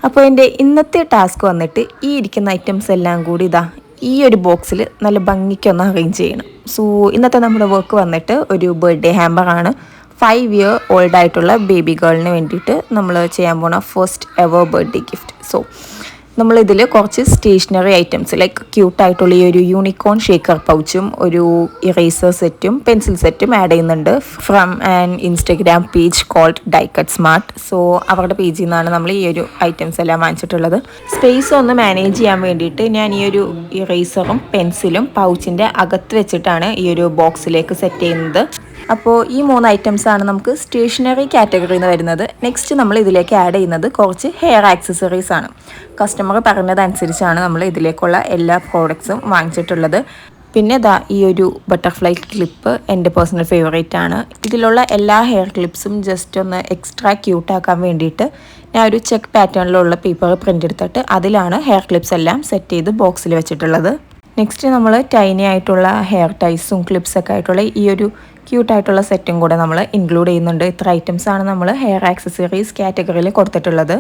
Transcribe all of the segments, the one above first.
അപ്പോൾ എൻ്റെ ഇന്നത്തെ ടാസ്ക് വന്നിട്ട് ഈ ഇരിക്കുന്ന ഐറ്റംസ് എല്ലാം കൂടി ഈ ഒരു ബോക്സിൽ നല്ല ഭംഗിക്കൊന്ന് അറേഞ്ച് ചെയ്യണം. സോ ഇന്നത്തെ നമ്മുടെ വർക്ക് വന്നിട്ട് ഒരു ബർത്ത്ഡേ ഹാമ്പറാണ്. 5 year old ആയിട്ടുള്ള ബേബി ഗേളിന് വേണ്ടിയിട്ട് നമ്മൾ ചെയ്യാൻ പോണ first ever birthday gift. So നമ്മളിതിൽ കുറച്ച് സ്റ്റേഷനറി ഐറ്റംസ് ലൈക്ക് ക്യൂട്ടായിട്ടുള്ള ഈ ഒരു യൂണിക്കോൺ ഷേക്കർ പൗച്ചും ഒരു ഇറേസർ സെറ്റും പെൻസിൽ സെറ്റും ആഡ് ചെയ്യുന്നുണ്ട് from an Instagram page called die cut smart. So അവരുടെ പേജിൽ നിന്നാണ് നമ്മൾ ഈ ഒരു ഐറ്റംസ് എല്ലാം വാങ്ങിച്ചിട്ടുള്ളത്. സ്പേസ് ഒന്ന് മാനേജ് ചെയ്യാൻ വേണ്ടിയിട്ട് ഞാൻ ഈ ഒരു ഇറേസറും പെൻസിലും പൗച്ചിൻ്റെ അകത്ത് വെച്ചിട്ടാണ് ഈ ഒരു ബോക്സിലേക്ക് സെറ്റ് ചെയ്യുന്നത്. അപ്പോൾ ഈ 3 ഐറ്റംസാണ് നമുക്ക് സ്റ്റേഷനറി കാറ്റഗറിയിൽ നിന്ന് വരുന്നത്. നെക്സ്റ്റ് നമ്മൾ ഇതിലേക്ക് ആഡ് ചെയ്യുന്നത് കുറച്ച് ഹെയർ ആക്സസറീസ് ആണ്. കസ്റ്റമർ പറഞ്ഞതനുസരിച്ചാണ് നമ്മൾ ഇതിലേക്കുള്ള എല്ലാ പ്രോഡക്ട്സും വാങ്ങിച്ചിട്ടുള്ളത്. പിന്നെ ഈ ഒരു ബട്ടർഫ്ലൈ ക്ലിപ്പ് എൻ്റെ പേഴ്സണൽ ഫേവറേറ്റ് ആണ്. ഇതിലുള്ള എല്ലാ ഹെയർ ക്ലിപ്സും ജസ്റ്റ് ഒന്ന് എക്സ്ട്രാ ക്യൂട്ടാക്കാൻ വേണ്ടിയിട്ട് ഞാൻ ഒരു ചെക്ക് പാറ്റേണിലുള്ള പേപ്പർ പ്രിൻ്റ് എടുത്തിട്ട് അതിലാണ് ഹെയർ ക്ലിപ്സ് എല്ലാം സെറ്റ് ചെയ്ത് ബോക്സിൽ വെച്ചിട്ടുള്ളത്. നെക്സ്റ്റ് നമ്മൾ ടൈനി ആയിട്ടുള്ള ഹെയർ ടൈസും ക്ലിപ്സൊക്കെ ആയിട്ടുള്ള ഈ ഒരു ക്യൂട്ടായിട്ടുള്ള സെറ്റും കൂടെ നമ്മൾ ഇൻക്ലൂഡ് ചെയ്യുന്നുണ്ട്. ഇത്ര ഐറ്റംസാണ് നമ്മൾ ഹെയർ ആക്സസറീസ് കാറ്റഗറിയിൽ കൊടുത്തിട്ടുള്ളത്.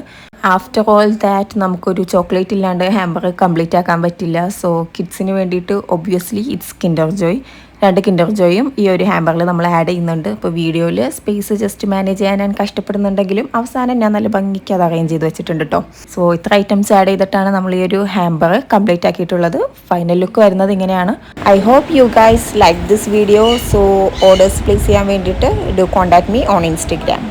ആഫ്റ്റർ ഓൾ ദാറ്റ് നമുക്കൊരു ചോക്ലേറ്റ് ഇല്ലാണ്ട് ഹാമ്പർ കംപ്ലീറ്റ് ആക്കാൻ പറ്റില്ല. സോ കിഡ്സിന് വേണ്ടിയിട്ട് obviously it's Kinder Joy. 2 Kinder ജോയും ഈ ഒരു ഹാമ്പറിൽ നമ്മൾ ആഡ് ചെയ്യുന്നുണ്ട്. ഇപ്പോൾ വീഡിയോയിൽ സ്പേസ് ജസ്റ്റ് മാനേജ് ചെയ്യാൻ ഞാൻ കഷ്ടപ്പെടുന്നുണ്ടെങ്കിലും അവസാനം ഞാൻ നല്ല ഭംഗിക്ക് അത് അറേഞ്ച് ചെയ്ത് വെച്ചിട്ടുണ്ട് കേട്ടോ. സോ ഇത്ര ഐറ്റംസ് ആഡ് ചെയ്തിട്ടാണ് നമ്മൾ ഈ ഒരു ഹാമ്പർ കംപ്ലീറ്റ് ആക്കിയിട്ടുള്ളത്. ഫൈനൽ ലുക്ക് വരുന്നത് ഇങ്ങനെയാണ്. I hope you guys like this video. So orders place ചെയ്യാൻ വേണ്ടിയിട്ട് do contact me on Instagram.